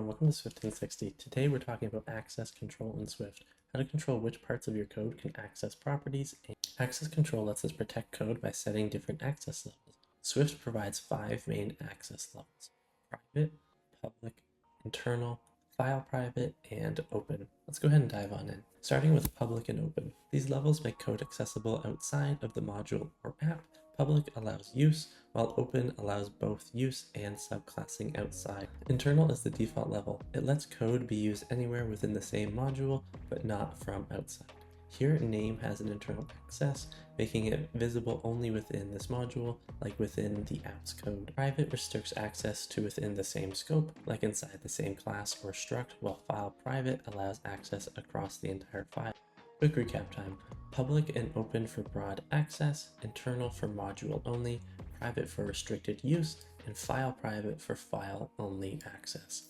welcome to Swift 1060. Today we're talking about access control in Swift, how to control which parts of your code can access properties. Access control lets us protect code by setting different access levels. Swift provides 5 main access levels: private, public, internal, file private, and open. Let's go ahead and dive on in. Starting with public and open. These levels make code accessible outside of the module or app. Public allows use, while open allows both use and subclassing outside. Internal is the default level. It lets code be used anywhere within the same module, but not from outside. Here, name has an internal access, making it visible only within this module, like within the app's code. Private restricts access to within the same scope, like inside the same class or struct, while file private allows access across the entire file. Quick recap time. Public and open for broad access, internal for module only, private for restricted use, and file private for file only access.